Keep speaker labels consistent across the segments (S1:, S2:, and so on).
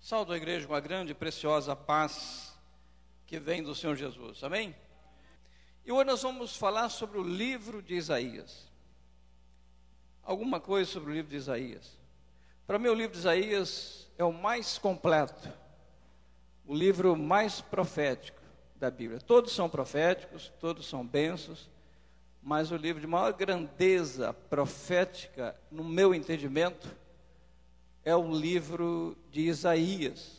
S1: Saúdo a igreja com a grande e preciosa paz que vem do Senhor Jesus, amém? E hoje nós vamos falar sobre o livro de Isaías. Alguma coisa sobre o livro de Isaías. Para mim o livro de Isaías é o mais completo, o livro mais profético da Bíblia. Todos são proféticos, todos são bênçãos, mas o livro de maior grandeza profética, no meu entendimento, é o livro de Isaías.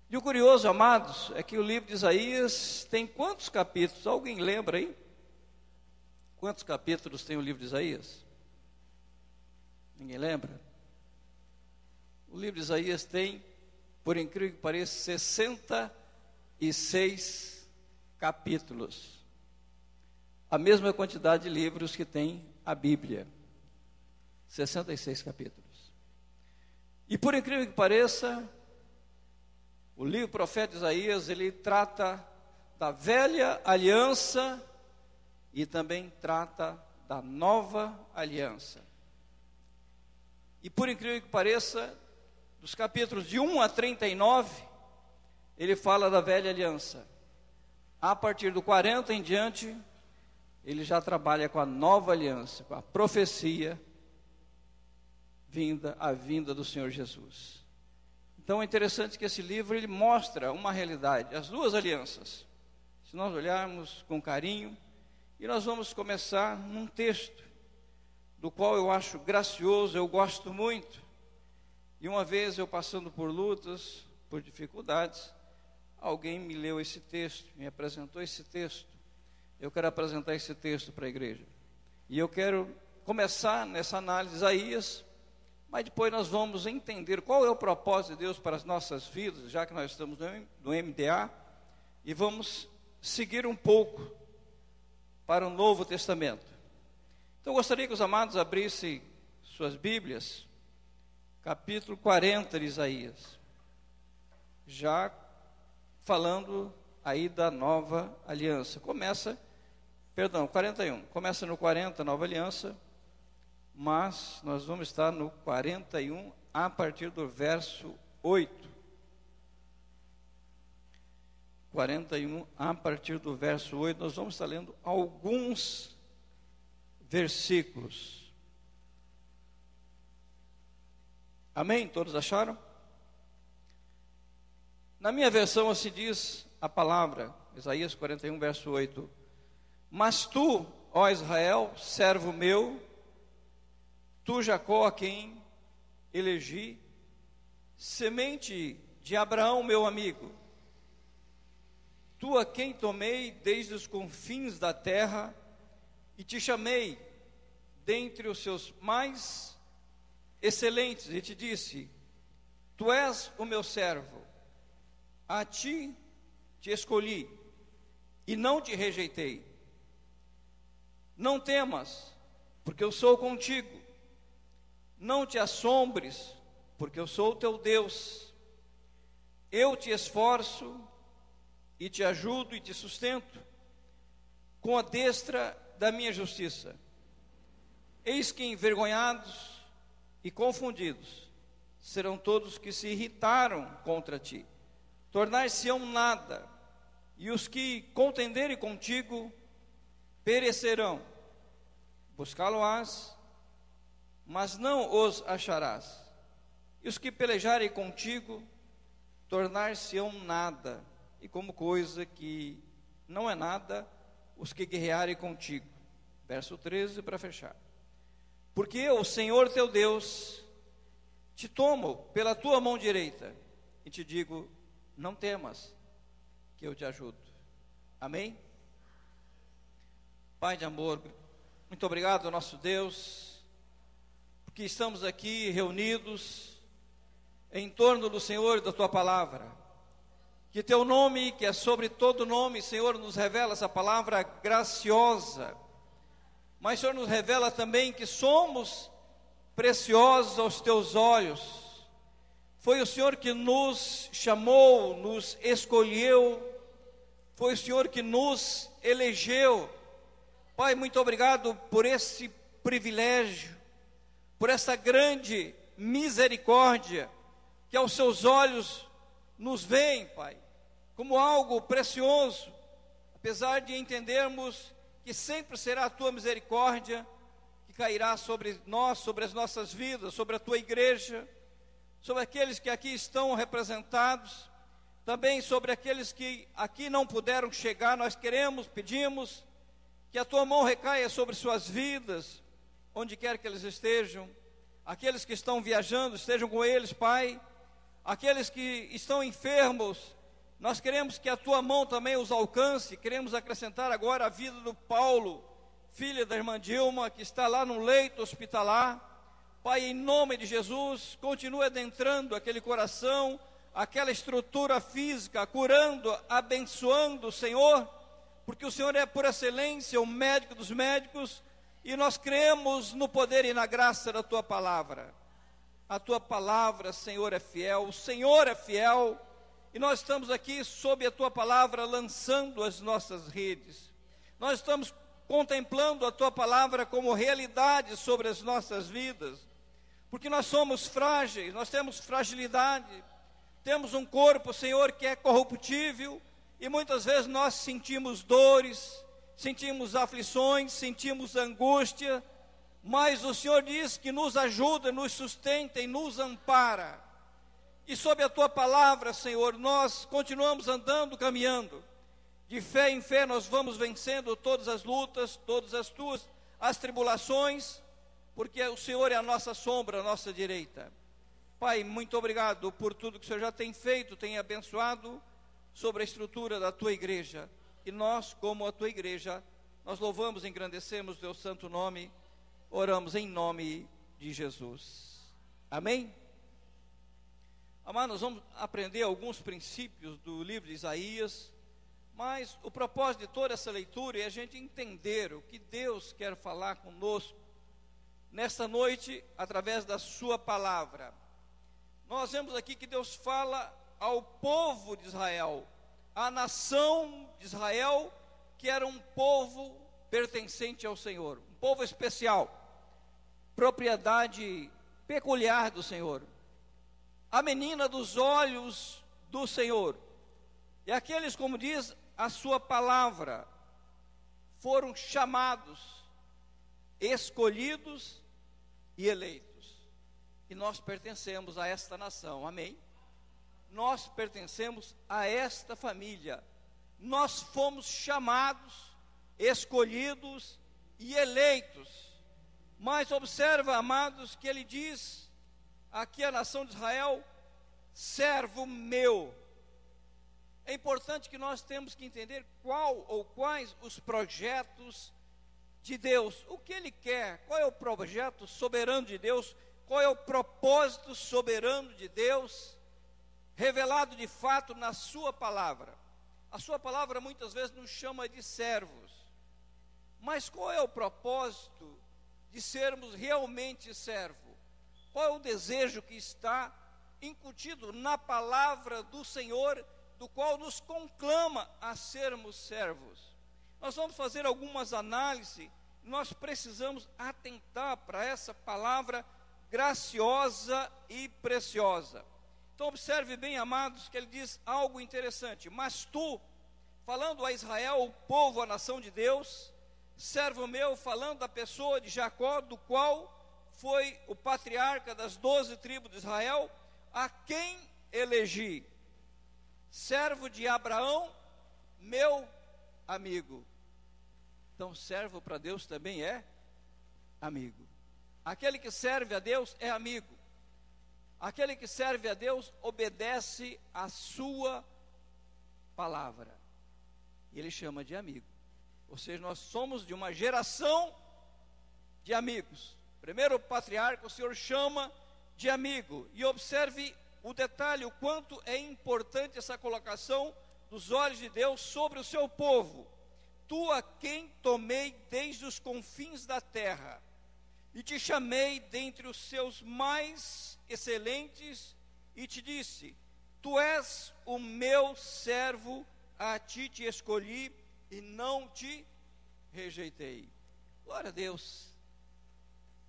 S1: E o curioso, amados, é que o livro de Isaías tem quantos capítulos? Alguém lembra aí? Quantos capítulos tem o livro de Isaías? Ninguém lembra? O livro de Isaías tem, por incrível que pareça, 66 capítulos. A mesma quantidade de livros que tem a Bíblia. 66 capítulos. E por incrível que pareça, o livro profeta Isaías, ele trata da velha aliança e também trata da nova aliança. E por incrível que pareça, dos capítulos de 1 a 39, ele fala da velha aliança. A partir do 40 em diante, ele já trabalha com a nova aliança, com a profecia, a vinda do Senhor Jesus. Então é interessante que esse livro ele mostra uma realidade, as duas alianças. Se nós olharmos com carinho, e nós vamos começar num texto, do qual eu acho gracioso, eu gosto muito. E uma vez eu passando por lutas, por dificuldades, alguém me leu esse texto, me apresentou esse texto. Eu quero apresentar esse texto para a igreja. E eu quero começar nessa análise de Isaías, mas depois nós vamos entender qual é o propósito de Deus para as nossas vidas, já que nós estamos no MDA, e vamos seguir um pouco para o Novo Testamento. Então eu gostaria que os amados abrissem suas Bíblias, capítulo 40 de Isaías, já falando aí da nova aliança. 41, começa no 40, nova aliança, mas nós vamos estar no 41 a partir do verso 8. 41 a partir do verso 8, nós vamos estar lendo alguns versículos. Amém? Todos acharam? Na minha versão assim diz a palavra, Isaías 41, verso 8. Mas tu, ó Israel, servo meu, tu, Jacó, a quem elegi, semente de Abraão, meu amigo, tu a quem tomei desde os confins da terra e te chamei dentre os seus mais excelentes e te disse, tu és o meu servo, a ti te escolhi e não te rejeitei. Não temas, porque eu sou contigo. Não te assombres, porque eu sou o teu Deus. Eu te esforço e te ajudo e te sustento com a destra da minha justiça. Eis que envergonhados e confundidos serão todos que se irritaram contra ti. Tornar-se-ão nada, e os que contenderem contigo perecerão. Buscá-lo-ás, mas não os acharás. E os que pelejarem contigo, tornar-se-ão nada, e como coisa que não é nada, os que guerrearem contigo. Verso 13 para fechar. Porque eu, o Senhor teu Deus, te tomo pela tua mão direita, e te digo, não temas, que eu te ajudo. Amém? Pai de amor, muito obrigado, nosso Deus, que estamos aqui reunidos em torno do Senhor e da Tua Palavra. Que Teu nome, que é sobre todo nome, Senhor, nos revela essa palavra graciosa. Mas, Senhor, nos revela também que somos preciosos aos Teus olhos. Foi o Senhor que nos chamou, nos escolheu. Foi o Senhor que nos elegeu. Pai, muito obrigado por esse privilégio, por essa grande misericórdia, que aos seus olhos nos veem, Pai, como algo precioso, apesar de entendermos que sempre será a Tua misericórdia que cairá sobre nós, sobre as nossas vidas, sobre a Tua igreja, sobre aqueles que aqui estão representados, também sobre aqueles que aqui não puderam chegar. Nós pedimos que a Tua mão recaia sobre suas vidas, onde quer que eles estejam. Aqueles que estão viajando, estejam com eles, Pai. Aqueles que estão enfermos, nós queremos que a Tua mão também os alcance. Queremos acrescentar agora a vida do Paulo, filha da irmã Dilma, que está lá no leito hospitalar. Pai, em nome de Jesus, continue adentrando aquele coração, aquela estrutura física, curando, abençoando, Senhor, porque o Senhor é por excelência o médico dos médicos, e nós cremos no poder e na graça da Tua palavra. A Tua palavra, Senhor, é fiel, o Senhor é fiel, e nós estamos aqui sob a Tua palavra lançando as nossas redes. Nós estamos contemplando a Tua palavra como realidade sobre as nossas vidas, porque nós somos frágeis, nós temos fragilidade, temos um corpo, Senhor, que é corruptível, e muitas vezes nós sentimos dores, sentimos aflições, sentimos angústia, mas o Senhor diz que nos ajuda, nos sustenta e nos ampara. E sob a Tua palavra, Senhor, nós continuamos andando, caminhando. De fé em fé nós vamos vencendo todas as lutas, todas as tribulações, porque o Senhor é a nossa sombra, a nossa direita. Pai, muito obrigado por tudo que o Senhor já tem feito, tem abençoado sobre a estrutura da Tua igreja. E nós, como a Tua igreja, nós louvamos e engrandecemos o Teu santo nome, oramos em nome de Jesus. Amém? Amados, nós vamos aprender alguns princípios do livro de Isaías, mas o propósito de toda essa leitura é a gente entender o que Deus quer falar conosco nesta noite, através da Sua palavra. Nós vemos aqui que Deus fala ao povo de Israel, à nação de Israel, que era um povo pertencente ao Senhor, um povo especial, propriedade peculiar do Senhor, a menina dos olhos do Senhor. E aqueles, como diz a Sua palavra, foram chamados, escolhidos e eleitos. E nós pertencemos a esta nação, amém? Nós pertencemos a esta família. Nós fomos chamados, escolhidos e eleitos. Mas observa, amados, que ele diz aqui a nação de Israel: servo meu. É importante que nós temos que entender qual ou quais os projetos de Deus, o que Ele quer, qual é o projeto soberano de Deus, qual é o propósito soberano de Deus, revelado de fato na Sua palavra. A Sua palavra muitas vezes nos chama de servos, mas qual é o propósito de sermos realmente servo? Qual é o desejo que está incutido na palavra do Senhor, do qual nos conclama a sermos servos? Nós vamos fazer algumas análises. Nós precisamos atentar para essa palavra graciosa e preciosa. Então observe bem, amados, que ele diz algo interessante: mas tu, falando a Israel, o povo, a nação de Deus, servo meu, falando da pessoa de Jacó, do qual foi o patriarca das 12 tribos de Israel, a quem elegi, servo de Abraão, meu amigo. Então, servo para Deus também é amigo. Aquele que serve a Deus é amigo. Aquele que serve a Deus obedece a Sua palavra. E Ele chama de amigo. Ou seja, nós somos de uma geração de amigos. Primeiro patriarca, o Senhor chama de amigo. E observe o detalhe, o quanto é importante essa colocação dos olhos de Deus sobre o seu povo. Tu a quem tomei desde os confins da terra, e te chamei dentre os seus mais excelentes, e te disse: tu és o meu servo, a ti te escolhi, e não te rejeitei. Glória a Deus.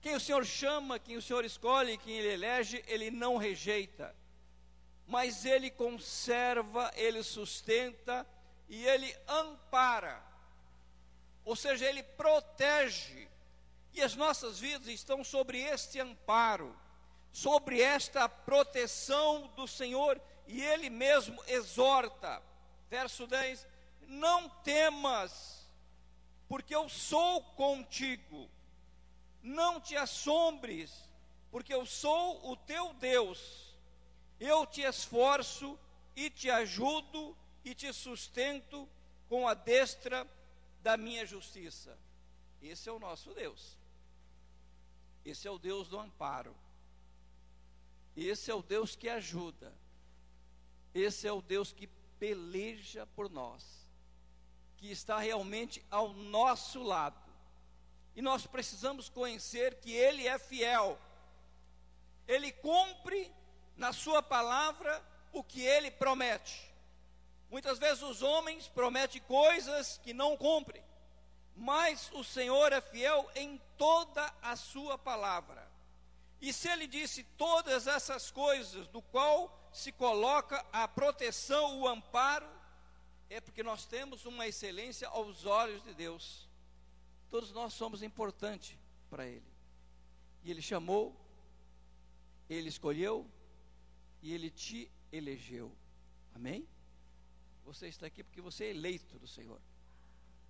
S1: Quem o Senhor chama, quem o Senhor escolhe, quem Ele elege, Ele não rejeita. mas Ele conserva, Ele sustenta e Ele ampara. Ou seja, Ele protege. E as nossas vidas estão sobre este amparo, sobre esta proteção do Senhor. E Ele mesmo exorta. Verso 10: não temas, porque eu sou contigo. Não te assombres, porque eu sou o teu Deus. Eu te esforço e te ajudo e te sustento com a destra da minha justiça. Esse é o nosso Deus. Esse é o Deus do amparo. Esse é o Deus que ajuda. Esse é o Deus que peleja por nós, que está realmente ao nosso lado. E nós precisamos conhecer que Ele é fiel. Ele cumpre na sua palavra o que Ele promete. Muitas vezes os homens prometem coisas que não cumprem, mas o Senhor é fiel em toda a sua palavra. E se Ele disse todas essas coisas, do qual se coloca a proteção, o amparo, é porque nós temos uma excelência aos olhos de Deus. Todos nós somos importantes para Ele. E Ele chamou, Ele escolheu e Ele te elegeu. Amém? Você está aqui porque você é eleito do Senhor.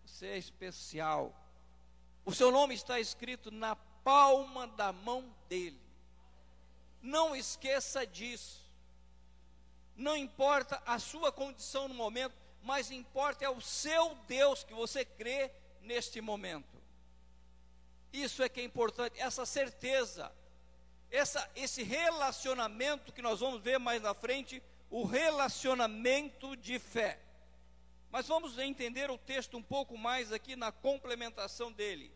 S1: Você é especial. O seu nome está escrito na palma da mão dEle. Não esqueça disso. Não importa a sua condição no momento, mas importa é o seu Deus que você crê neste momento. Isso é que é importante, essa certeza, esse relacionamento que nós vamos ver mais na frente, o relacionamento de fé. Mas vamos entender o texto um pouco mais aqui na complementação dele.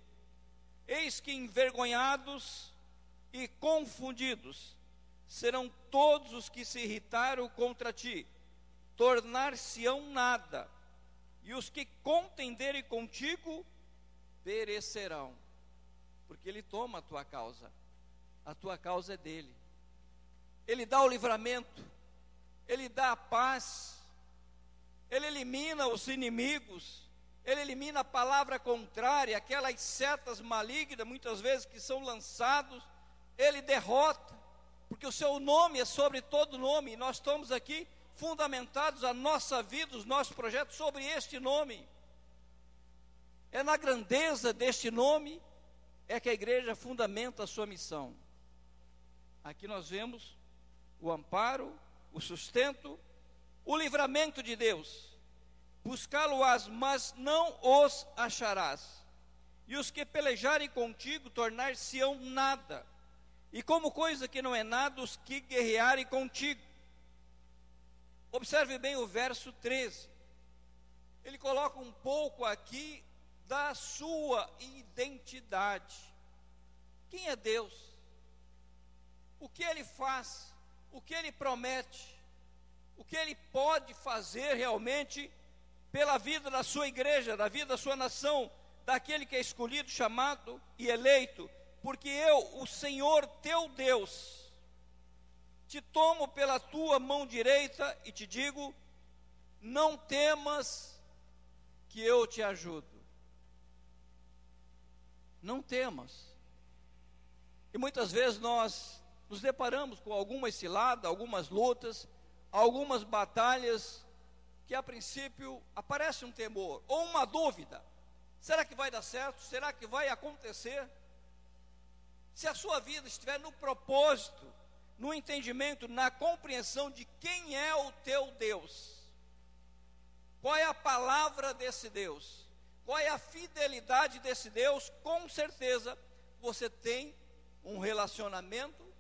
S1: Eis que envergonhados e confundidos serão todos os que se irritaram contra ti, tornar-se-ão nada, e os que contenderem contigo perecerão, porque Ele toma a tua causa é dEle. Ele dá o livramento, Ele dá a paz, Ele elimina os inimigos, Ele elimina a palavra contrária, aquelas setas malignas, muitas vezes que são lançados, Ele derrota, porque o seu nome é sobre todo nome, e nós estamos aqui fundamentados a nossa vida, os nossos projetos sobre este nome. É na grandeza deste nome é que a igreja fundamenta a sua missão. Aqui nós vemos o amparo, o sustento, o livramento de Deus. Buscá-lo-ás, mas não os acharás. E os que pelejarem contigo tornar-se-ão nada. E como coisa que não é nada, os que guerrearem contigo. Observe bem o verso 13. Ele coloca um pouco aqui da sua identidade. Quem é Deus? O que Ele faz? O que Ele promete? O que Ele pode fazer realmente pela vida da sua igreja, da vida da sua nação, daquele que é escolhido, chamado e eleito? Porque eu, o Senhor teu Deus, te tomo pela tua mão direita e te digo: não temas, que eu te ajudo. Não temas. E muitas vezes nós nos deparamos com algumas ciladas, algumas lutas, algumas batalhas, que a princípio aparece um temor, ou uma dúvida: será que vai dar certo? Será que vai acontecer? Se a sua vida estiver no propósito, no entendimento, na compreensão de quem é o teu Deus, qual é a palavra desse Deus, qual é a fidelidade desse Deus, com certeza você tem um relacionamento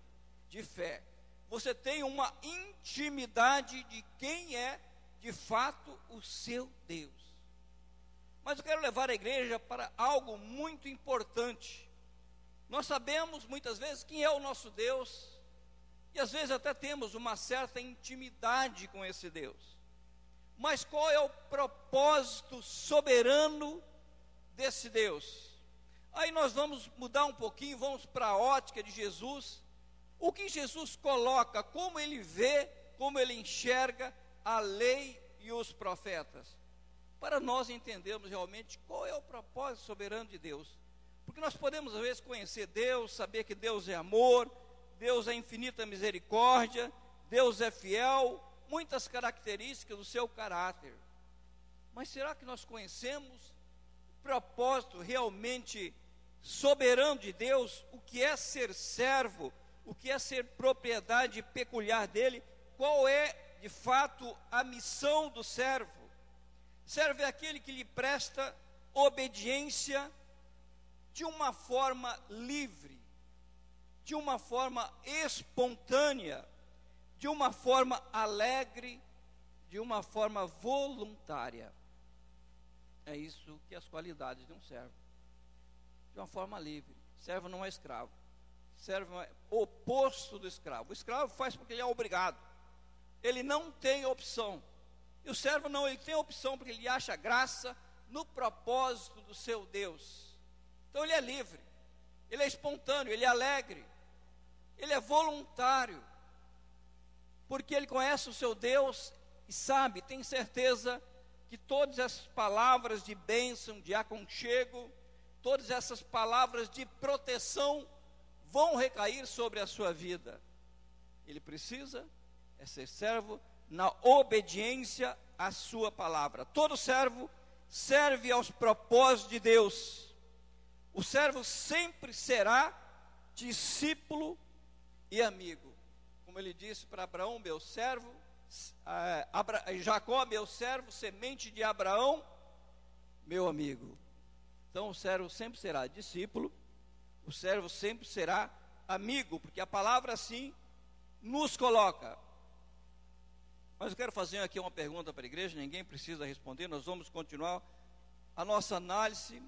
S1: de fé, você tem uma intimidade de quem é de fato o seu Deus. Mas eu quero levar a igreja para algo muito importante. Nós sabemos muitas vezes quem é o nosso Deus, e às vezes até temos uma certa intimidade com esse Deus. Mas qual é o propósito soberano desse Deus? Aí nós vamos mudar um pouquinho, vamos para a ótica de Jesus. O que Jesus coloca, como Ele vê, como ele enxerga a lei e os profetas, para nós entendermos realmente qual é o propósito soberano de Deus. Porque nós podemos às vezes conhecer Deus, saber que Deus é amor, Deus é infinita misericórdia, Deus é fiel, muitas características do seu caráter. Mas será que nós conhecemos o propósito realmente soberano de Deus? O que é ser servo? O que é ser propriedade peculiar dele? Qual é, de fato, a missão do servo? Servo é aquele que lhe presta obediência de uma forma livre, de uma forma espontânea, de uma forma alegre, de uma forma voluntária. É isso que é as qualidades de um servo. De uma forma livre. Servo não é escravo. Servo é o oposto do escravo. O escravo faz porque ele é obrigado. Ele não tem opção. E o servo não, ele tem opção porque ele acha graça no propósito do seu Deus. Então ele é livre, ele é espontâneo, ele é alegre, ele é voluntário, porque ele conhece o seu Deus e sabe, tem certeza que todas essas palavras de bênção, de aconchego, todas essas palavras de proteção vão recair sobre a sua vida. Ele precisa ser servo na obediência à sua palavra. Todo servo serve aos propósitos de Deus. O servo sempre será discípulo e amigo. Como ele disse para Abraão, meu servo, Jacó, meu servo, semente de Abraão, meu amigo. Então o servo sempre será discípulo, o servo sempre será amigo, porque a palavra assim nos coloca. Mas eu quero fazer aqui uma pergunta para a igreja, ninguém precisa responder, nós vamos continuar a nossa análise.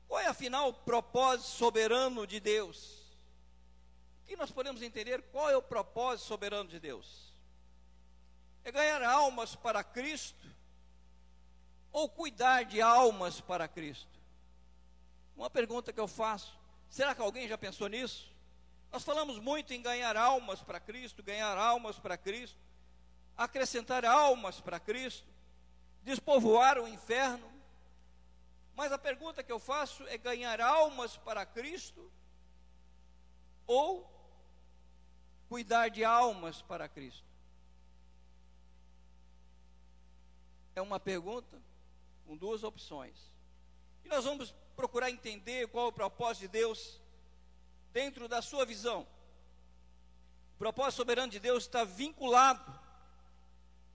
S1: Qual é, afinal, o propósito soberano de Deus? O que nós podemos entender? Qual é o propósito soberano de Deus? É ganhar almas para Cristo ou cuidar de almas para Cristo? Uma pergunta que eu faço, será que alguém já pensou nisso? Nós falamos muito em ganhar almas para Cristo, acrescentar almas para Cristo, despovoar o inferno. Mas a pergunta que eu faço é ganhar almas para Cristo ou cuidar de almas para Cristo? É uma pergunta com duas opções. E nós vamos procurar entender qual é o propósito de Deus dentro da sua visão. O propósito soberano de Deus está vinculado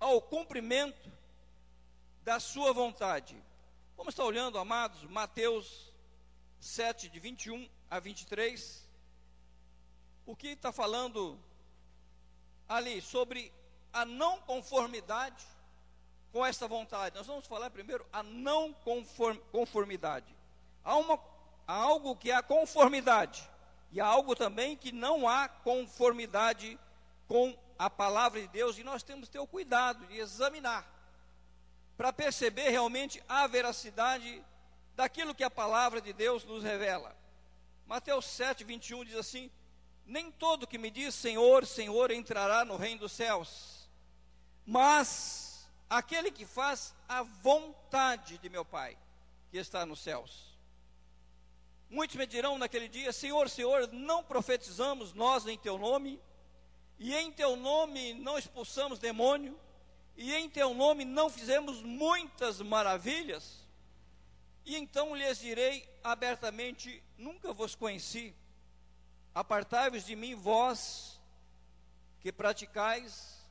S1: ao cumprimento da sua vontade. Vamos estar olhando, amados, Mateus 7, de 21 a 23. O que está falando ali sobre a não conformidade com esta vontade. Nós vamos falar primeiro a não conformidade. Há algo que há conformidade, e há algo também que não há conformidade com a palavra de Deus, e nós temos que ter o cuidado de examinar, para perceber realmente a veracidade daquilo que a palavra de Deus nos revela. Mateus 7, 21 diz assim: nem todo que me diz Senhor, Senhor entrará no reino dos céus, mas aquele que faz a vontade de meu Pai que está nos céus. Muitos me dirão naquele dia: Senhor, Senhor, não profetizamos nós em teu nome, e em teu nome não expulsamos demônio, e em teu nome não fizemos muitas maravilhas? E então lhes direi abertamente: nunca vos conheci, apartai-vos de mim, vós que praticais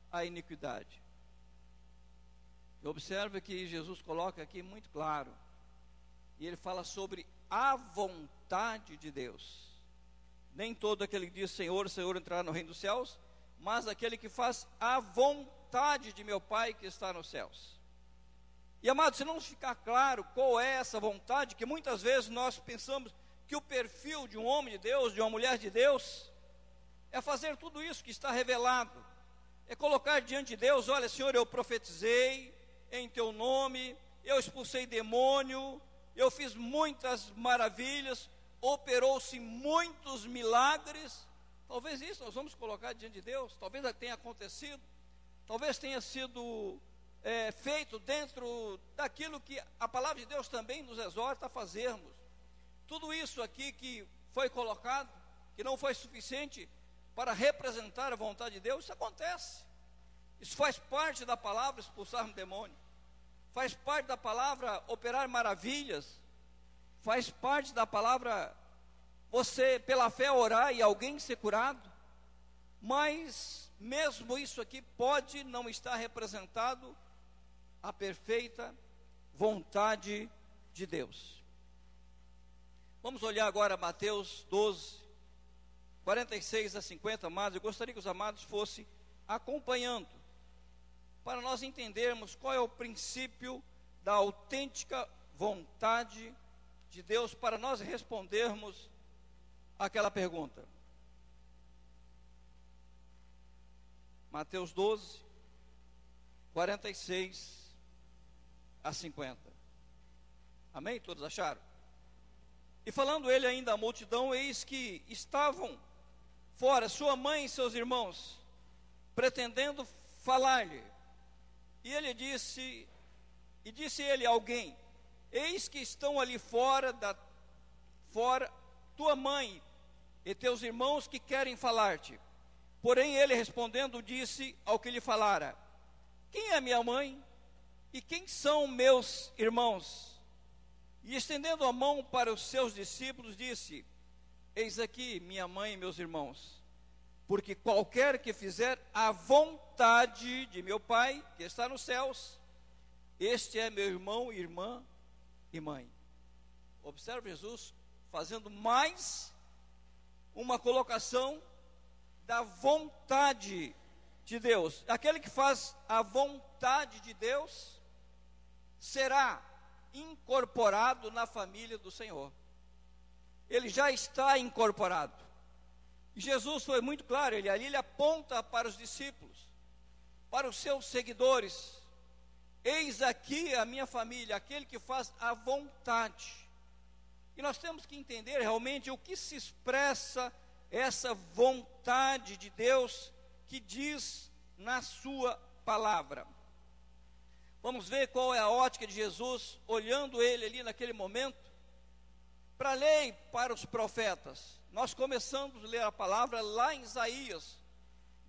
S1: a iniquidade. Observe que Jesus coloca aqui muito claro, e ele fala sobre a vontade de Deus. Nem todo aquele que diz Senhor, Senhor entrará no reino dos céus, mas aquele que faz a vontade de meu Pai que está nos céus. E amados, se não ficar claro qual é essa vontade, que muitas vezes nós pensamos que o perfil de um homem de Deus, de uma mulher de Deus, é fazer tudo isso que está revelado, é colocar diante de Deus: olha, Senhor, eu profetizei em teu nome, eu expulsei demônio, eu fiz muitas maravilhas, operou-se muitos milagres, Talvez isso nós vamos colocar diante de Deus, talvez tenha acontecido, talvez tenha sido feito dentro daquilo que a palavra de Deus também nos exorta a fazermos. Tudo isso aqui que foi colocado, que não foi suficiente para representar a vontade de Deus, isso acontece. Isso faz parte da palavra expulsar um demônio, faz parte da palavra operar maravilhas, faz parte da palavra você pela fé orar e alguém ser curado. Mas mesmo isso aqui pode não estar representado a perfeita vontade de Deus. Vamos olhar agora Mateus 12, 46 a 50, amados. Eu gostaria que os amados fossem acompanhando, para nós entendermos qual é o princípio da autêntica vontade de Deus, para nós respondermos aquela pergunta. Mateus 12, 46 a 50. Amém? Todos acharam? E falando ele ainda à multidão, eis que estavam fora sua mãe e seus irmãos, pretendendo falar-lhe. E ele disse ele a alguém: eis que estão ali fora tua mãe e teus irmãos que querem falar-te. Porém ele respondendo disse ao que lhe falara: quem é minha mãe e quem são meus irmãos? E estendendo a mão para os seus discípulos disse: eis aqui minha mãe e meus irmãos. Porque qualquer que fizer a vontade de meu Pai, que está nos céus, este é meu irmão, irmã e mãe. Observe Jesus fazendo mais uma colocação da vontade de Deus. Aquele que faz a vontade de Deus será incorporado na família do Senhor. Ele já está incorporado. E Jesus foi muito claro, ele aponta para os discípulos, para os seus seguidores: eis aqui a minha família, aquele que faz a vontade. E nós temos que entender realmente o que se expressa essa vontade de Deus que diz na sua palavra. Vamos ver qual é a ótica de Jesus, olhando ele ali naquele momento, para a lei, para os profetas. Nós começamos a ler a palavra lá em Isaías,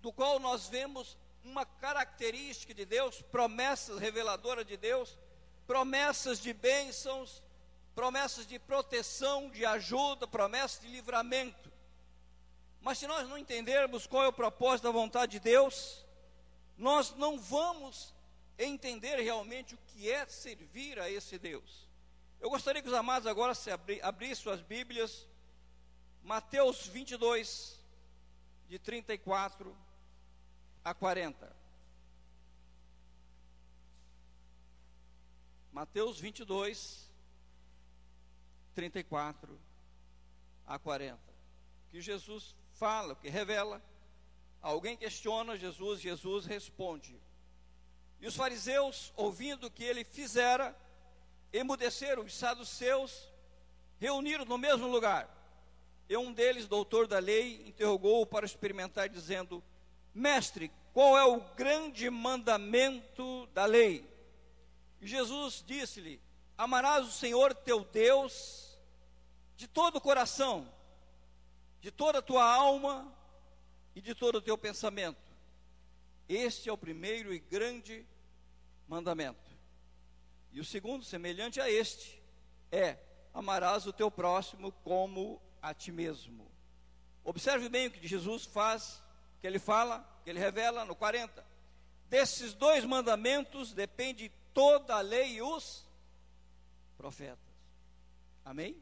S1: do qual nós vemos uma característica de Deus, promessas reveladoras de Deus, promessas de bênçãos, promessas de proteção, de ajuda, promessas de livramento. Mas se nós não entendermos qual é o propósito da vontade de Deus, nós não vamos entender realmente o que é servir a esse Deus. Eu gostaria que os amados agora abrissem suas Bíblias, Mateus 22, de 34 a 40. Mateus 22, 34 a 40. Que Jesus fala, que revela. Alguém questiona Jesus, Jesus responde. E os fariseus, ouvindo o que ele fizera, emudeceram. Os saduceus reuniram no mesmo lugar. E um deles, doutor da lei, interrogou-o para experimentar, dizendo: mestre, qual é o grande mandamento da lei? E Jesus disse-lhe: amarás o Senhor teu Deus de todo o coração, de toda a tua alma e de todo o teu pensamento. Este é o primeiro e grande mandamento. E o segundo, semelhante a este, é: amarás o teu próximo como a ti mesmo. Observe bem o que Jesus faz, que ele fala, que ele revela no 40. Desses dois mandamentos depende toda a lei e os profetas. Amém?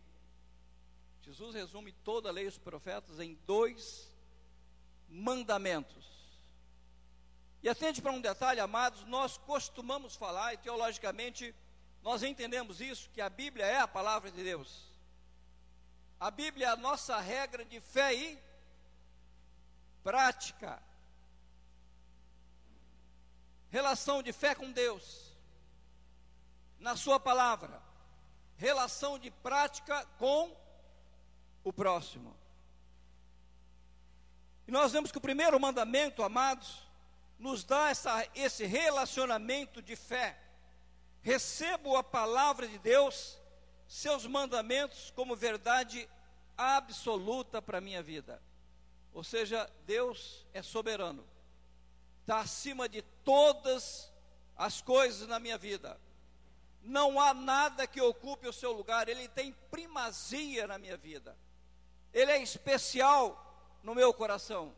S1: Jesus resume toda a lei e os profetas em dois mandamentos. E atende para um detalhe, amados, nós costumamos falar, e teologicamente nós entendemos isso, que a Bíblia é a palavra de Deus. A Bíblia é a nossa regra de fé e prática. Relação de fé com Deus, na sua palavra. Relação de prática com o próximo. E nós vemos que o primeiro mandamento, amados, nos dá esse relacionamento de fé. Recebo a palavra de Deus, seus mandamentos, como verdade absoluta para a minha vida. Ou seja, Deus é soberano, está acima de todas as coisas na minha vida. Não há nada que ocupe o seu lugar, Ele tem primazia na minha vida. Ele é especial no meu coração.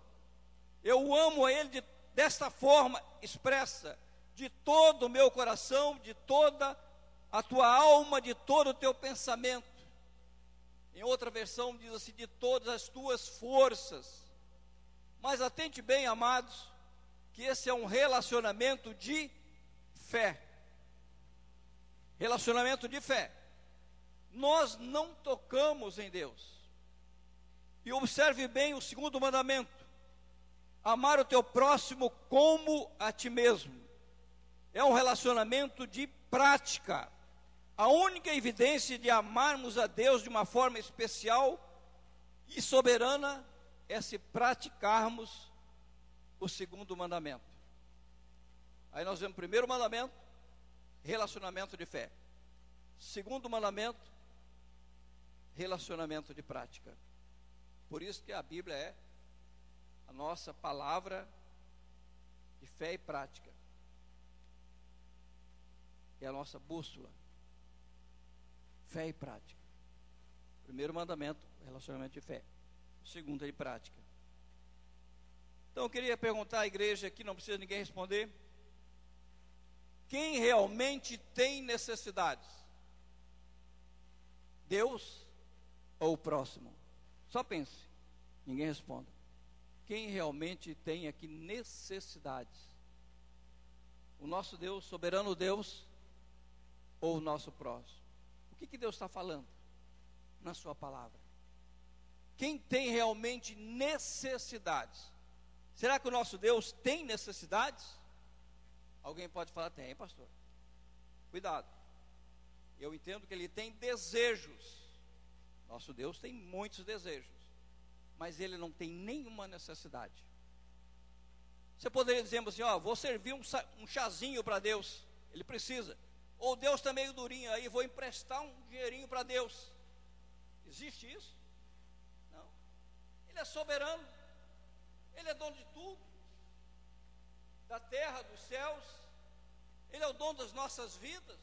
S1: Eu amo a Ele desta forma expressa, de todo o meu coração, de toda a tua alma, de todo o teu pensamento. Em outra versão diz assim, de todas as tuas forças. Mas atente bem, amados, que esse é um relacionamento de fé. Relacionamento de fé. Nós não tocamos em Deus. E observe bem o segundo mandamento: amar o teu próximo como a ti mesmo. É um relacionamento de prática. A única evidência de amarmos a Deus de uma forma especial e soberana é se praticarmos o segundo mandamento. Aí nós vemos o primeiro mandamento, relacionamento de fé. Segundo mandamento, relacionamento de prática. Por isso que a Bíblia é a nossa palavra de fé e prática. É a nossa bússola. Fé e prática. Primeiro mandamento, relacionamento de fé. O segundo é de prática. Então eu queria perguntar à igreja aqui, não precisa ninguém responder: quem realmente tem necessidades? Deus ou o próximo? Só pense, ninguém responda. Quem realmente tem aqui necessidades? O nosso Deus, soberano Deus, ou o nosso próximo? O que Deus está falando na sua palavra? Quem tem realmente necessidades? Será que o nosso Deus tem necessidades? Alguém pode falar, tem, pastor. Cuidado. Eu entendo que Ele tem desejos. Nosso Deus tem muitos desejos, mas Ele não tem nenhuma necessidade. Você poderia dizer assim, vou servir um chazinho para Deus. Ele precisa. Ou Deus está meio durinho aí, vou emprestar um dinheirinho para Deus. Existe isso? Não. Ele é soberano. Ele é dono de tudo. Da terra, dos céus. Ele é o dono das nossas vidas.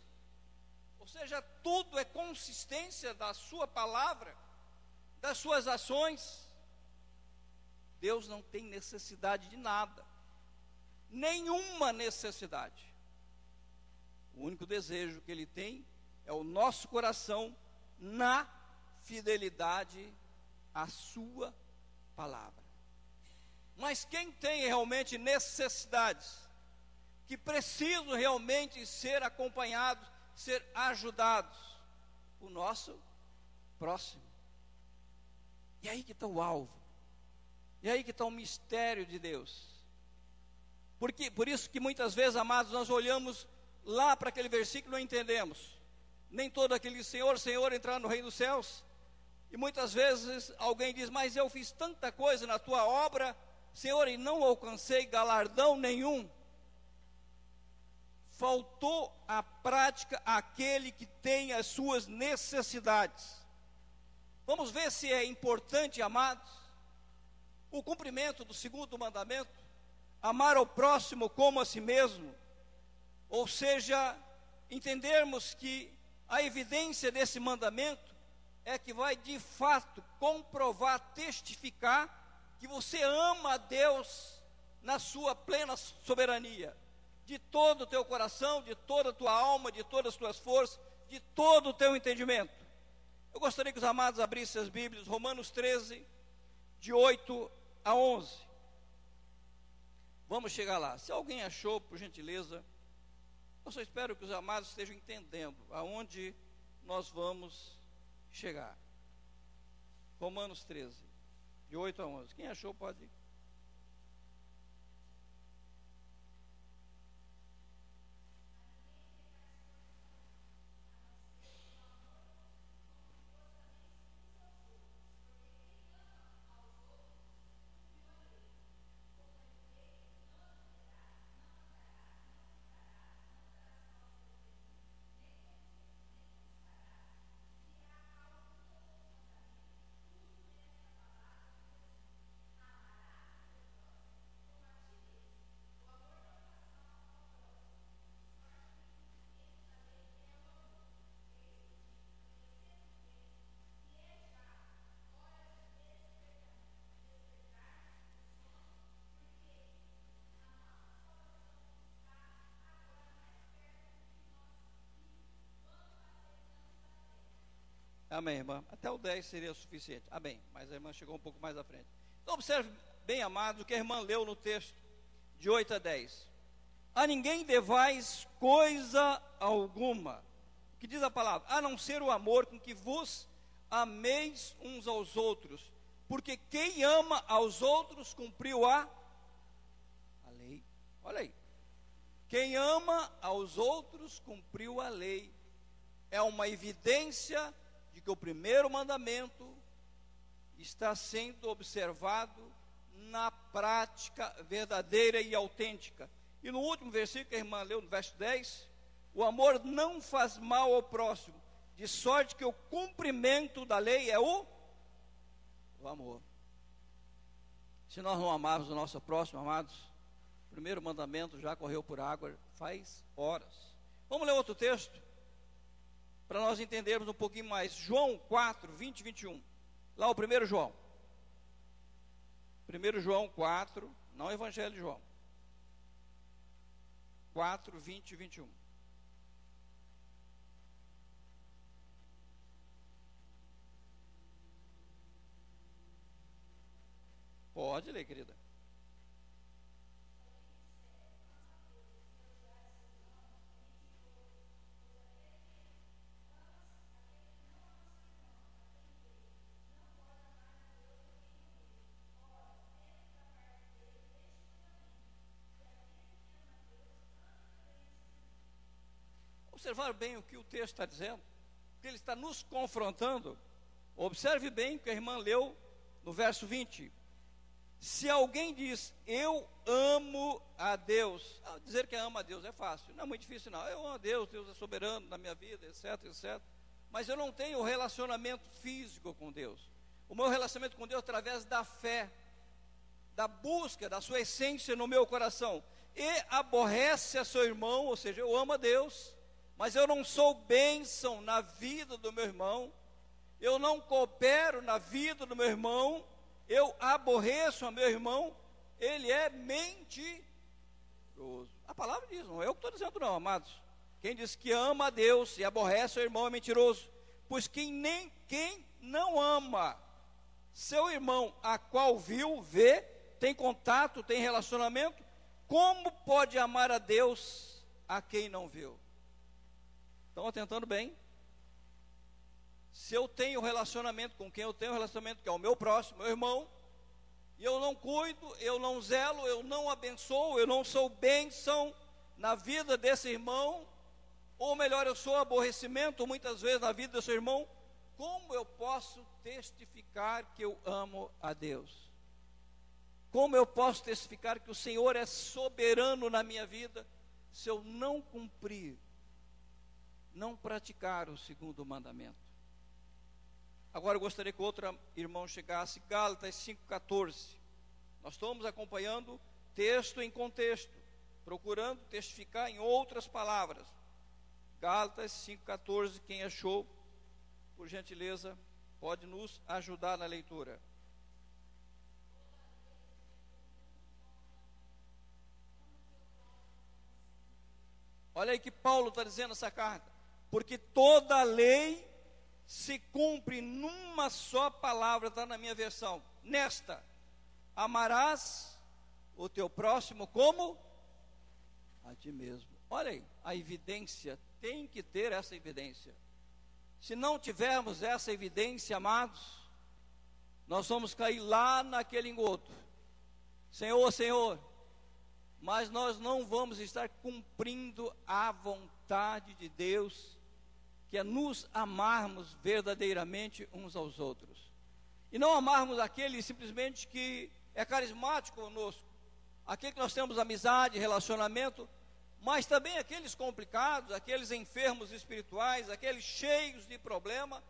S1: Ou seja, tudo é consistência da sua palavra, das suas ações. Deus não tem necessidade de nada. Nenhuma necessidade. O único desejo que Ele tem é o nosso coração na fidelidade à sua palavra. Mas quem tem realmente necessidades, que precisam realmente ser acompanhados, ser ajudados? O nosso próximo. E aí que está o alvo. E aí que está o mistério de Deus. Por isso que muitas vezes, amados, nós olhamos lá para aquele versículo e não entendemos. Nem todo aquele Senhor, Senhor entrar no reino dos céus. E muitas vezes alguém diz, mas eu fiz tanta coisa na tua obra, Senhor, e não alcancei galardão nenhum. Faltou a prática àquele que tem as suas necessidades. Vamos ver se é importante, amados, o cumprimento do segundo mandamento, amar ao próximo como a si mesmo. Ou seja, entendermos que a evidência desse mandamento é que vai de fato comprovar, testificar que você ama a Deus na sua plena soberania, de todo o teu coração, de toda a tua alma, de todas as tuas forças, de todo o teu entendimento. Eu gostaria que os amados abrissem as Bíblias, Romanos 13, de 8 a 11. Vamos chegar lá. Se alguém achou, por gentileza, eu só espero que os amados estejam entendendo aonde nós vamos chegar. Romanos 13, de 8 a 11. Quem achou pode ir. Amém, irmã. Até o 10 seria suficiente. Amém. Mas a irmã chegou um pouco mais à frente. Então, observe bem, amados, o que a irmã leu no texto, de 8 a 10. A ninguém devais coisa alguma. O que diz a palavra? A não ser o amor com que vos ameis uns aos outros. Porque quem ama aos outros cumpriu a lei. Olha aí. Quem ama aos outros cumpriu a lei. É uma evidência de que o primeiro mandamento está sendo observado na prática verdadeira e autêntica. E no último versículo que a irmã leu, no verso 10, o amor não faz mal ao próximo, de sorte que o cumprimento da lei é o amor. Se nós não amarmos o nosso próximo, amados, o primeiro mandamento já correu por água faz horas. Vamos ler outro texto, para nós entendermos um pouquinho mais. João 4, 20 e 21. Lá o primeiro João. 1 João 4, não o Evangelho de João. 4, 20 e 21. Pode ler, querida. Observar bem o que o texto está dizendo, porque ele está nos confrontando. Observe bem o que a irmã leu no verso 20. Se alguém diz, eu amo a Deus, dizer que ama a Deus é fácil, não é muito difícil não. Eu amo a Deus, Deus é soberano na minha vida, etc, etc. Mas eu não tenho relacionamento físico com Deus. O meu relacionamento com Deus é através da fé, da busca, da sua essência no meu coração. E aborrece a seu irmão, ou seja, eu amo a Deus, mas eu não sou bênção na vida do meu irmão, eu não coopero na vida do meu irmão, eu aborreço o meu irmão, ele é mentiroso. A palavra diz, não é eu que estou dizendo não, amados. Quem diz que ama a Deus e aborrece o irmão é mentiroso. Pois quem não ama seu irmão, a qual viu, vê, tem contato, tem relacionamento, como pode amar a Deus a quem não viu? Estão atentando bem? Se eu tenho relacionamento com quem eu tenho relacionamento, que é o meu próximo, meu irmão, e eu não cuido, eu não zelo, eu não abençoo, eu não sou bênção na vida desse irmão, ou melhor, eu sou aborrecimento muitas vezes na vida desse irmão, como eu posso testificar que eu amo a Deus? Como eu posso testificar que o Senhor é soberano na minha vida, se eu não cumprir, não praticar o segundo mandamento? Agora eu gostaria que outro irmão chegasse, Gálatas 5,14. Nós estamos acompanhando texto em contexto, procurando testificar em outras palavras. Gálatas 5,14, quem achou, por gentileza, pode nos ajudar na leitura. Olha aí que Paulo está dizendo nessa carta. Porque toda a lei se cumpre numa só palavra, está na minha versão, nesta: amarás o teu próximo como a ti mesmo. Olha aí, a evidência, tem que ter essa evidência. Se não tivermos essa evidência, amados, nós vamos cair lá naquele engodo. Senhor, Senhor, mas nós não vamos estar cumprindo a vontade de Deus, que é nos amarmos verdadeiramente uns aos outros. E não amarmos aquele simplesmente que é carismático conosco, aquele que nós temos amizade, relacionamento, mas também aqueles complicados, aqueles enfermos espirituais, aqueles cheios de problema.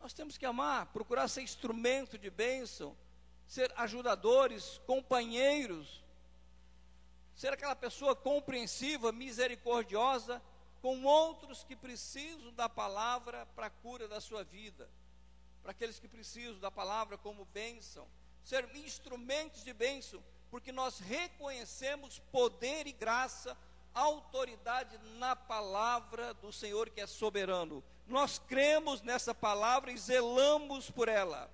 S1: Nós temos que amar, procurar ser instrumento de bênção, ser ajudadores, companheiros, ser aquela pessoa compreensiva, misericordiosa, com outros que precisam da palavra para a cura da sua vida, para aqueles que precisam da palavra como bênção, ser instrumentos de bênção, porque nós reconhecemos poder e graça autoridade na palavra do Senhor, que é soberano. Nós cremos nessa palavra e zelamos por ela.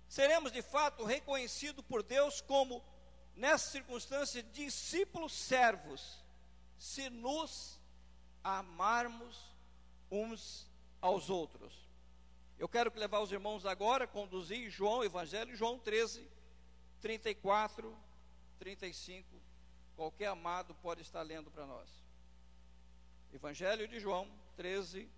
S1: Seremos de fato reconhecidos por Deus como, nessa circunstância, discípulos servos, se nos amarmos uns aos outros. Eu quero levar os irmãos agora, conduzir João, Evangelho, João 13, 34, 35. Qualquer amado pode estar lendo para nós. Evangelho de João 13,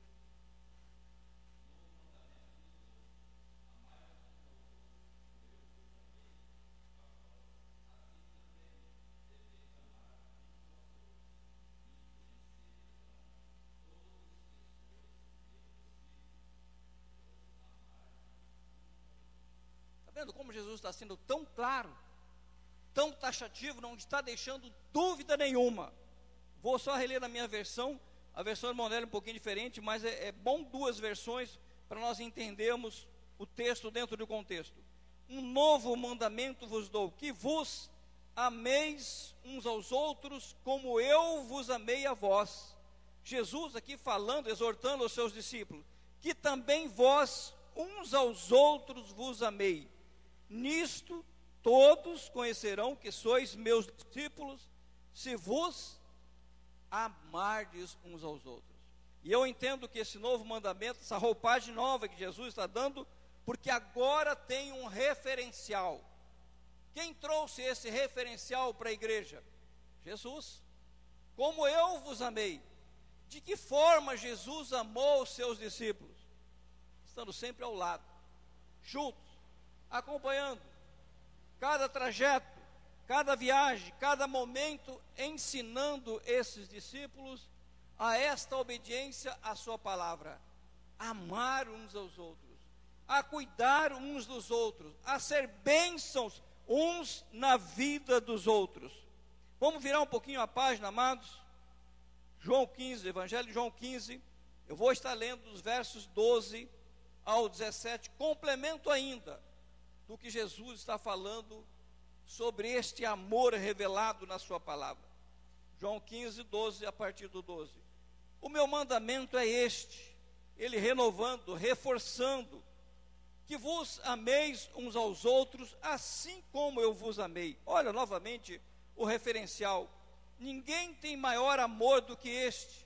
S1: vendo como Jesus está sendo tão claro, tão taxativo, não está deixando dúvida nenhuma. Vou só reler na minha versão, a versão do Monelli é um pouquinho diferente, mas é bom duas versões para nós entendermos o texto dentro do contexto. Um novo mandamento vos dou, que vos ameis uns aos outros como eu vos amei a vós. Jesus aqui falando, exortando aos seus discípulos, que também vós uns aos outros vos amei. Nisto todos conhecerão que sois meus discípulos, se vos amardes uns aos outros. E eu entendo que esse novo mandamento, essa roupagem nova que Jesus está dando, porque agora tem um referencial. Quem trouxe esse referencial para a igreja? Jesus. Como eu vos amei. De que forma Jesus amou os seus discípulos? Estando sempre ao lado, juntos, acompanhando cada trajeto, cada viagem, cada momento, ensinando esses discípulos a esta obediência à sua palavra, a amar uns aos outros, a cuidar uns dos outros, a ser bênçãos uns na vida dos outros. Vamos virar um pouquinho a página, amados? João 15, Evangelho de João 15, eu vou estar lendo dos versos 12 ao 17, complemento ainda do que Jesus está falando sobre este amor revelado na sua palavra. João 15, 12, a partir do 12. O meu mandamento é este, ele renovando, reforçando, que vos ameis uns aos outros, assim como eu vos amei. Olha novamente o referencial. Ninguém tem maior amor do que este,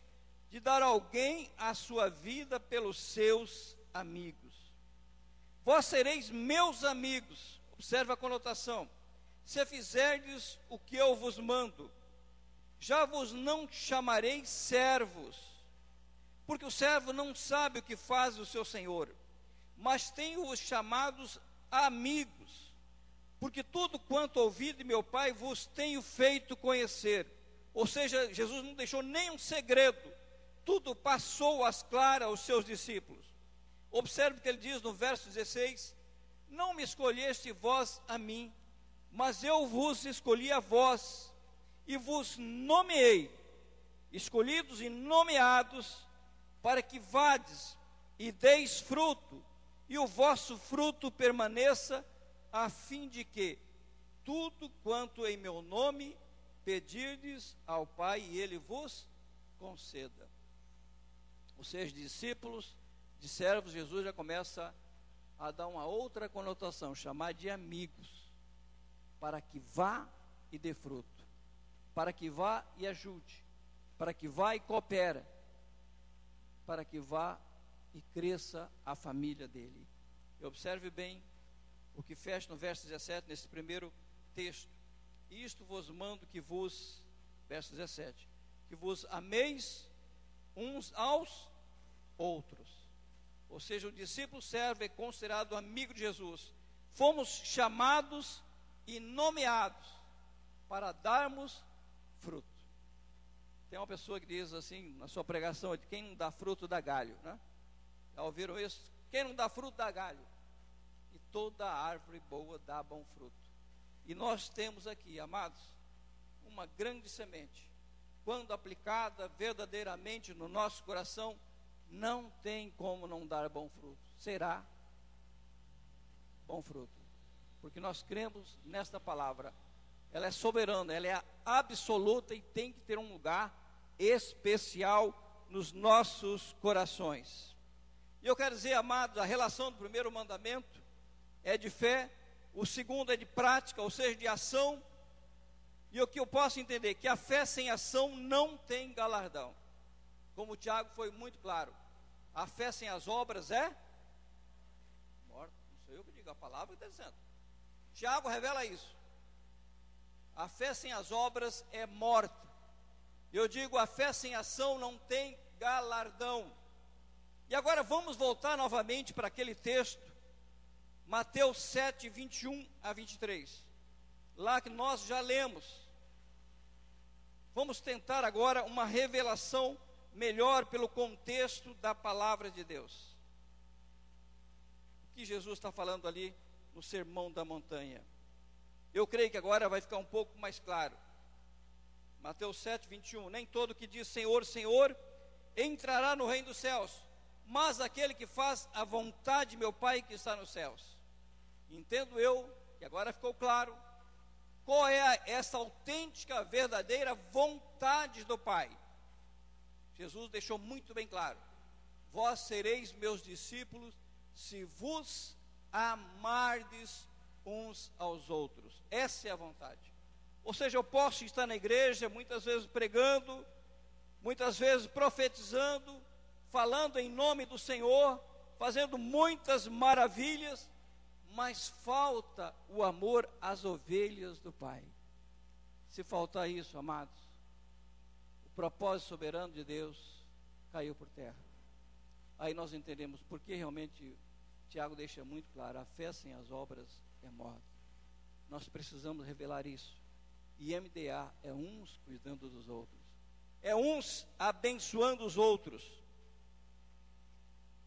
S1: de dar a alguém a sua vida pelos seus amigos. Vós sereis meus amigos, observa a conotação, se fizerdes o que eu vos mando. Já vos não chamarei servos, porque o servo não sabe o que faz o seu senhor, mas tenho-os chamados amigos, porque tudo quanto ouvi de meu Pai vos tenho feito conhecer. Ou seja, Jesus não deixou nenhum segredo, tudo passou às claras aos seus discípulos. Observe o que ele diz no verso 16: não me escolheste vós a mim, mas eu vos escolhi a vós, e vos nomeei, escolhidos e nomeados, para que vades e deis fruto, e o vosso fruto permaneça, a fim de que tudo quanto em meu nome pedirdes ao Pai, e Ele vos conceda. Ou seja, discípulos, de servos, Jesus já começa a dar uma outra conotação, chamar de amigos, para que vá e dê fruto, para que vá e ajude, para que vá e coopere, para que vá e cresça a família dele. E observe bem o que fecha no verso 17, nesse primeiro texto. Isto vos mando que vos, verso 17, que vos ameis uns aos outros. Ou seja, o discípulo servo é considerado amigo de Jesus. Fomos chamados e nomeados para darmos fruto. Tem uma pessoa que diz assim, na sua pregação, de quem não dá fruto dá galho, né? Já ouviram isso? Quem não dá fruto dá galho. E toda árvore boa dá bom fruto. E nós temos aqui, amados, uma grande semente. Quando aplicada verdadeiramente no nosso coração, não tem como não dar bom fruto. Será bom fruto. Porque nós cremos nesta palavra. ela é soberana, ela é absoluta e tem que ter um lugar especial nos nossos corações. E eu quero dizer, amados, a relação do primeiro mandamento é de fé, o segundo é de prática, ou seja, de ação. E o que eu posso entender? Que a fé sem ação não tem galardão. Como o Tiago foi muito claro, a fé sem as obras é morta. Não sou eu que digo, a palavra está dizendo. Tiago revela isso. A fé sem as obras é morta. Eu digo, a fé sem ação não tem galardão. E agora vamos voltar novamente para aquele texto, Mateus 7, 21 a 23. Lá que nós já lemos. Vamos tentar agora uma revelação melhor pelo contexto da palavra de Deus. O que Jesus está falando ali no Sermão da Montanha. Eu creio que agora vai ficar um pouco mais claro. Mateus 7, 21. Nem todo que diz Senhor, Senhor, entrará no reino dos céus, mas aquele que faz a vontade de meu Pai que está nos céus. Entendo eu, que agora ficou claro, qual é essa autêntica, verdadeira vontade do Pai. Jesus deixou muito bem claro: vós sereis meus discípulos se vos amardes uns aos outros. Essa é a vontade. Ou seja, eu posso estar na igreja, muitas vezes pregando, muitas vezes profetizando, falando em nome do Senhor, fazendo muitas maravilhas, mas falta o amor às ovelhas do Pai. Se faltar isso, amados, o propósito soberano de Deus caiu por terra. Aí nós entendemos porque realmente Tiago deixa muito claro: a fé sem as obras é morta. Nós precisamos revelar isso. E MDA é uns cuidando dos outros, é uns abençoando os outros.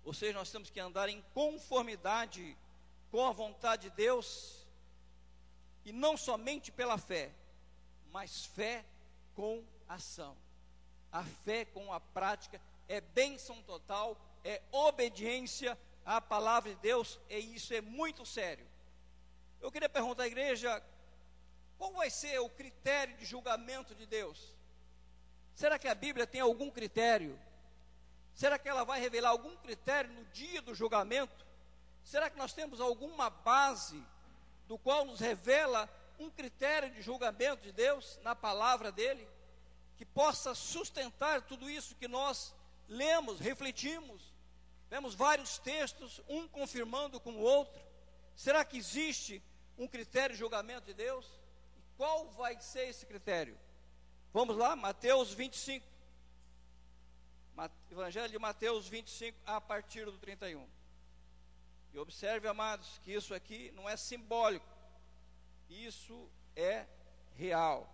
S1: Ou seja, nós temos que andar em conformidade com a vontade de Deus, e não somente pela fé, mas fé com ação. A fé com a prática é bênção total, é obediência à palavra de Deus, e isso é muito sério. Eu queria perguntar à igreja: qual vai ser o critério de julgamento de Deus? Será que a Bíblia tem algum critério? Será que ela vai revelar algum critério no dia do julgamento? Será que nós temos alguma base do qual nos revela um critério de julgamento de Deus na palavra dele, que possa sustentar tudo isso que nós lemos, refletimos, vemos vários textos, um confirmando com o outro? Será que existe um critério de julgamento de Deus? E qual vai ser esse critério? Vamos lá, Mateus 25. Evangelho de Mateus 25, a partir do 31. E observe, amados, que isso aqui não é simbólico, isso é real.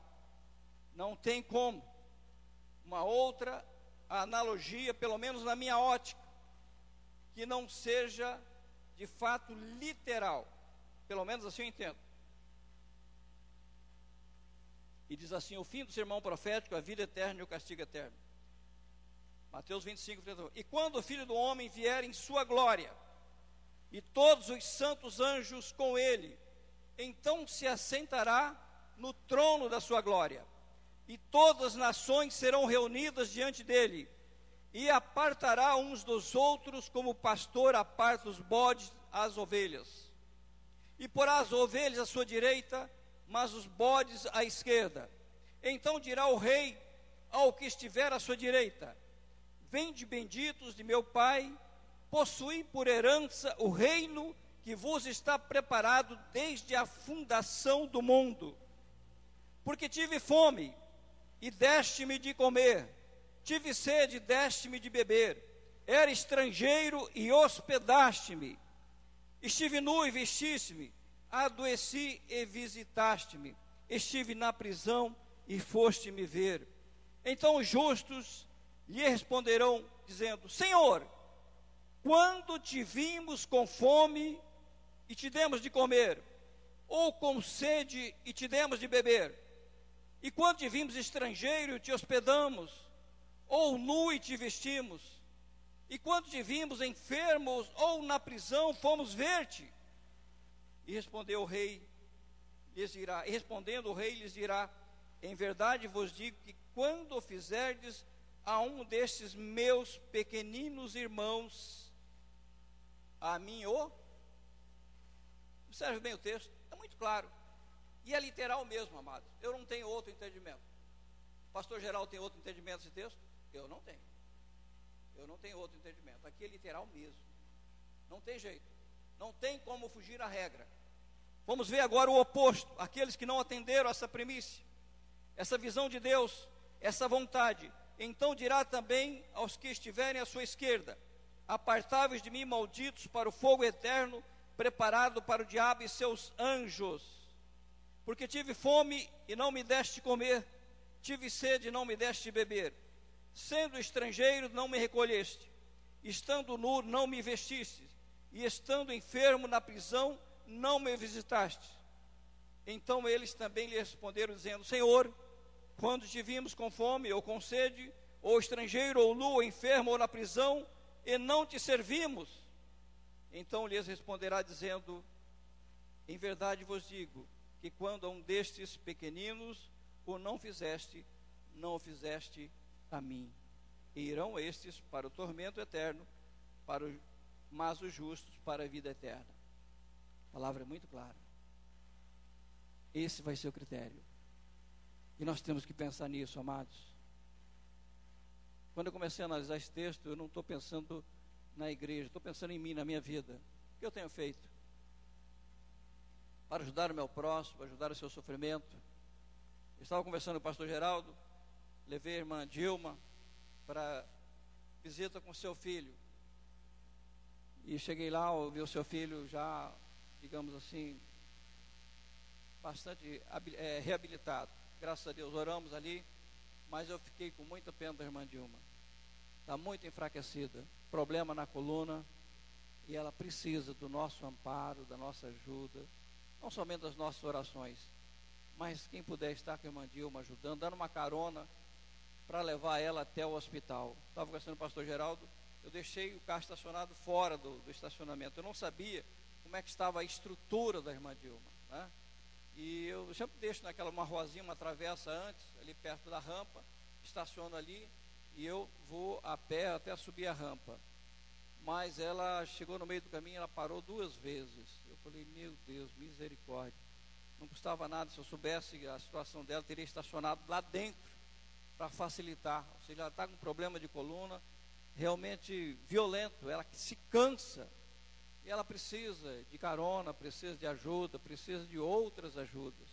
S1: Não tem como uma outra analogia, pelo menos na minha ótica, que não seja de fato literal. Pelo menos assim eu entendo. E diz assim: o fim do sermão profético, a vida eterna e o castigo eterno. Mateus 25, 31. E quando o Filho do Homem vier em sua glória, e todos os santos anjos com ele, então se assentará no trono da sua glória, e todas as nações serão reunidas diante dele, e apartará uns dos outros, como o pastor aparta os bodes às ovelhas, e porá as ovelhas à sua direita, mas os bodes à esquerda. Então dirá o rei ao que estiver à sua direita: vinde benditos de meu Pai, possuí por herança o reino que vos está preparado desde a fundação do mundo. Porque tive fome, e deste-me de comer, tive sede, e deste-me de beber, era estrangeiro, e hospedaste-me, estive nu e vestiste-me, adoeci e visitaste-me, estive na prisão e foste me ver. Então os justos lhe responderão, dizendo: Senhor, quando te vimos com fome e te demos de comer, ou com sede e te demos de beber? E quando te vimos estrangeiro e te hospedamos, ou nu e te vestimos? E quando te vimos enfermos ou na prisão, fomos ver-te? E respondeu o rei lhes dirá, e respondendo o rei lhes dirá, em verdade vos digo que quando o fizerdes a um destes meus pequeninos irmãos, a mim observe bem o texto, é muito claro, e é literal mesmo, amados. Eu não tenho outro entendimento. O pastor Geraldo tem outro entendimento desse texto? Eu não tenho outro entendimento. Aqui é literal mesmo, não tem jeito, não tem como fugir à regra. Vamos ver agora o oposto, aqueles que não atenderam essa primícia, essa visão de Deus, essa vontade. Então dirá também aos que estiverem à sua esquerda, apartai-vos de mim, malditos, para o fogo eterno, preparado para o diabo e seus anjos. Porque tive fome e não me deste comer, tive sede e não me deste beber, sendo estrangeiro não me recolheste, estando nu não me vestiste, e estando enfermo na prisão não me visitaste. Então eles também lhe responderam, dizendo, Senhor, quando te vimos com fome, ou com sede, ou estrangeiro, ou nu, ou enfermo, ou na prisão, e não te servimos? Então lhes responderá, dizendo, em verdade vos digo, que quando a um destes pequeninos o não fizeste, não o fizeste a mim. E irão estes para o tormento eterno, mas os justos para a vida eterna. A palavra é muito clara. Esse vai ser o critério. E nós temos que pensar nisso, amados. Quando eu comecei a analisar esse texto, eu não estou pensando na igreja, estou pensando em mim, na minha vida. O que eu tenho feito para ajudar o meu próximo, para ajudar o seu sofrimento? Eu estava conversando com o pastor Geraldo, levei a irmã Dilma para visita com seu filho. E cheguei lá, ouvi o seu filho já, digamos assim, bastante reabilitado. Graças a Deus, oramos ali, mas eu fiquei com muita pena da irmã Dilma. Está muito enfraquecida, problema na coluna, e ela precisa do nosso amparo, da nossa ajuda, não somente das nossas orações, mas quem puder estar com a irmã Dilma ajudando, dando uma carona para levar ela até o hospital. Estava conversando com o pastor Geraldo, eu deixei o carro estacionado fora do estacionamento, eu não sabia como é que estava a estrutura da irmã Dilma, né? E eu sempre deixo uma ruazinha, uma travessa antes, ali perto da rampa, estaciono ali e eu vou a pé até subir a rampa. Mas ela chegou no meio do caminho, ela parou 2 vezes. Eu falei, meu Deus, misericórdia. Não custava nada, se eu soubesse a situação dela, teria estacionado lá dentro para facilitar. Ou seja, ela está com um problema de coluna realmente violento, ela se cansa. E ela precisa de carona, precisa de ajuda, precisa de outras ajudas.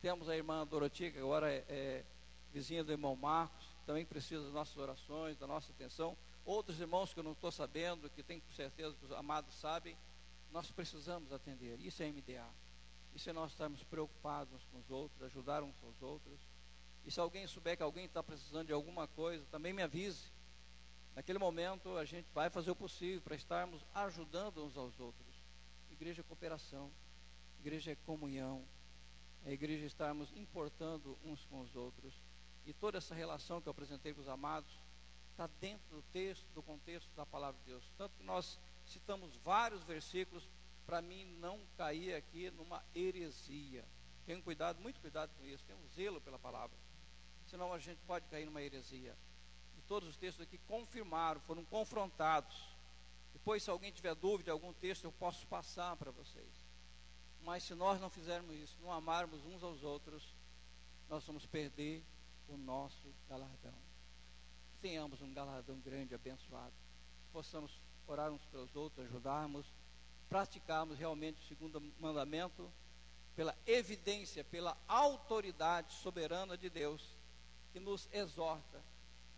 S1: Temos a irmã Dorotia, que agora é vizinha do irmão Marcos, também precisa das nossas orações, da nossa atenção. Outros irmãos que eu não estou sabendo, que tenho certeza que os amados sabem, nós precisamos atender. Isso é MDA. Isso é nós estarmos preocupados uns com os outros, ajudar uns aos outros. E se alguém souber que alguém está precisando de alguma coisa, também me avise. Naquele momento a gente vai fazer o possível para estarmos ajudando uns aos outros. Igreja é cooperação, igreja é comunhão, a igreja estarmos importando uns com os outros. E toda essa relação que eu apresentei para os amados está dentro do texto, do contexto da palavra de Deus. Tanto que nós citamos vários versículos para mim não cair aqui numa heresia. Tenho cuidado, muito cuidado com isso, tenho um zelo pela palavra. Senão a gente pode cair numa heresia. Todos os textos aqui confirmaram, foram confrontados. Depois, se alguém tiver dúvida de algum texto, eu posso passar para vocês. Mas se nós não fizermos isso, não amarmos uns aos outros, nós vamos perder o nosso galardão. Tenhamos um galardão grande, abençoado. Possamos orar uns pelos outros, ajudarmos, praticarmos realmente o segundo mandamento, pela evidência, pela autoridade soberana de Deus, que nos exorta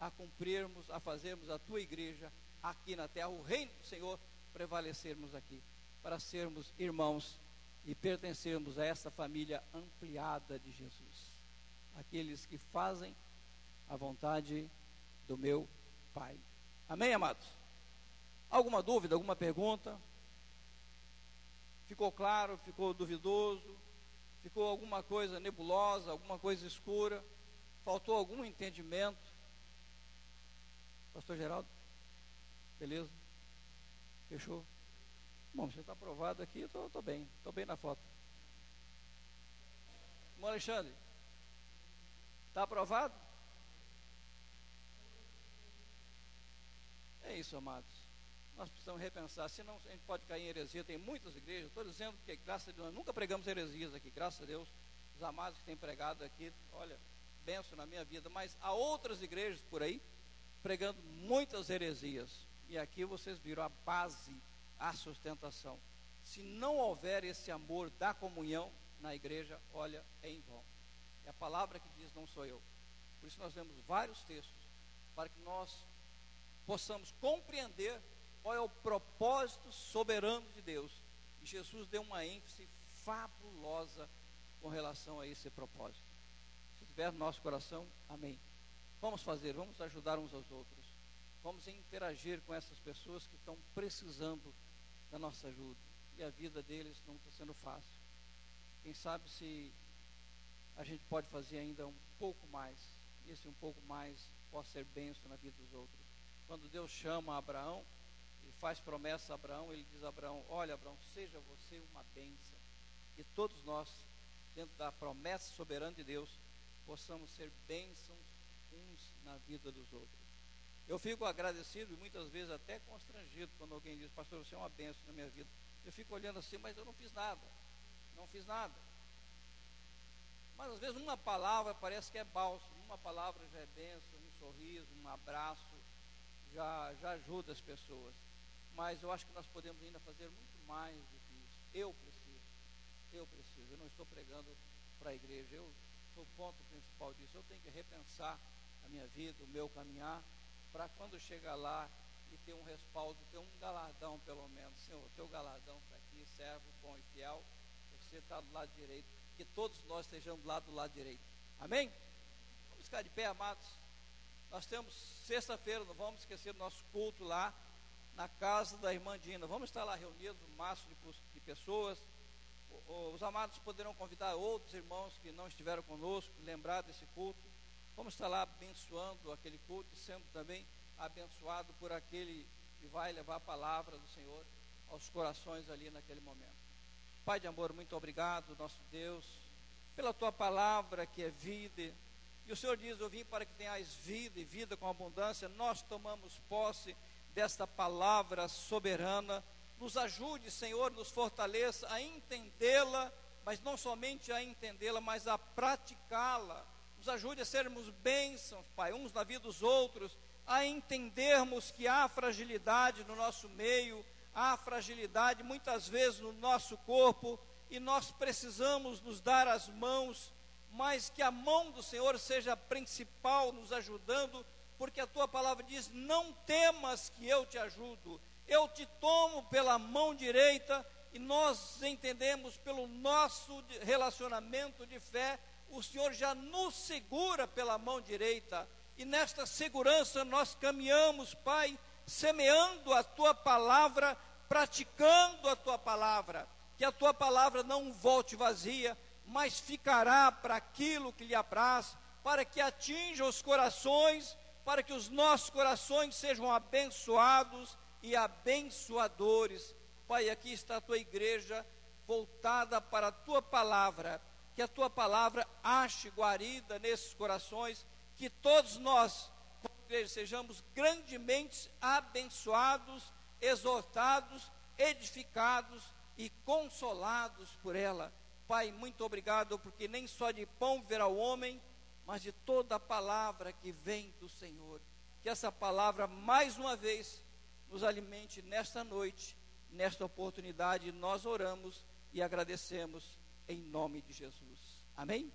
S1: a cumprirmos, a fazermos a tua igreja aqui na terra, o reino do Senhor, prevalecermos aqui, para sermos irmãos e pertencermos a essa família ampliada de Jesus, aqueles que fazem a vontade do meu Pai. Amém, amados? Alguma dúvida, alguma pergunta? Ficou claro, ficou duvidoso, ficou alguma coisa nebulosa, alguma coisa escura, faltou algum entendimento? Pastor Geraldo, beleza? Fechou? Bom, você está aprovado aqui, eu estou bem na foto. Irmão Alexandre, está aprovado? É isso, amados. Nós precisamos repensar, senão a gente pode cair em heresia. Tem muitas igrejas, estou dizendo que, graças a Deus, nós nunca pregamos heresias aqui, graças a Deus. Os amados que têm pregado aqui, olha, benção na minha vida. Mas há outras igrejas por aí, pregando muitas heresias. E aqui vocês viram a base, a sustentação. Se não houver esse amor da comunhão na igreja, olha, é em vão. É a palavra que diz, não sou eu. Por isso nós vemos vários textos, para que nós possamos compreender qual é o propósito soberano de Deus. E Jesus deu uma ênfase fabulosa com relação a esse propósito. Se tiver no nosso coração, amém. Vamos fazer, vamos ajudar uns aos outros. Vamos interagir com essas pessoas que estão precisando da nossa ajuda. E a vida deles não está sendo fácil. Quem sabe se a gente pode fazer ainda um pouco mais. E esse um pouco mais pode ser bênção na vida dos outros. Quando Deus chama Abraão e faz promessa a Abraão, ele diz a Abraão, olha Abraão, seja você uma bênção. E todos nós, dentro da promessa soberana de Deus, possamos ser bênçãos uns na vida dos outros. Eu fico agradecido e muitas vezes até constrangido quando alguém diz, pastor, você é uma bênção na minha vida. Eu fico olhando assim, mas eu não fiz nada. Não fiz nada. Mas às vezes uma palavra parece que é bálsamo. Uma palavra já é bênção, um sorriso, um abraço, já ajuda as pessoas. Mas eu acho que nós podemos ainda fazer muito mais do que isso. Eu preciso. Eu não estou pregando para a igreja. Eu sou o ponto principal disso. Eu tenho que repensar a minha vida, o meu caminhar, para quando chegar lá e ter um respaldo, ter um galardão pelo menos. Senhor, teu galardão está aqui, servo bom e fiel. Você está do lado direito. Que todos nós estejamos lá do lado direito. Amém? Vamos ficar de pé, amados. Nós temos sexta-feira, não vamos esquecer do nosso culto lá na casa da irmã Dina. Vamos estar lá reunidos, um máximo de pessoas. Os amados poderão convidar outros irmãos que não estiveram conosco, lembrar desse culto. Vamos estar lá abençoando aquele culto e sendo também abençoado por aquele que vai levar a palavra do Senhor aos corações ali naquele momento. Pai de amor, muito obrigado, nosso Deus, pela tua palavra que é vida. E o Senhor diz, eu vim para que tenhais vida e vida com abundância. Nós tomamos posse desta palavra soberana. Nos ajude, Senhor, nos fortaleça a entendê-la, mas não somente a entendê-la, mas a praticá-la. Nos ajude a sermos bênçãos, Pai, uns na vida dos outros, a entendermos que há fragilidade no nosso meio, há fragilidade muitas vezes no nosso corpo, e nós precisamos nos dar as mãos, mas que a mão do Senhor seja a principal nos ajudando, porque a tua palavra diz, não temas que eu te ajudo, eu te tomo pela mão direita, e nós entendemos pelo nosso relacionamento de fé, o Senhor já nos segura pela mão direita, e nesta segurança nós caminhamos, Pai, semeando a tua palavra, praticando a tua palavra, que a tua palavra não volte vazia, mas ficará para aquilo que lhe apraz, para que atinja os corações, para que os nossos corações sejam abençoados e abençoadores. Pai, aqui está a tua igreja voltada para a tua palavra, que a tua palavra ache guarida nesses corações, que todos nós, como igreja, sejamos grandemente abençoados, exortados, edificados e consolados por ela. Pai, muito obrigado, porque nem só de pão viverá o homem, mas de toda a palavra que vem do Senhor. Que essa palavra, mais uma vez, nos alimente nesta noite, nesta oportunidade. Nós oramos e agradecemos em nome de Jesus. Amém?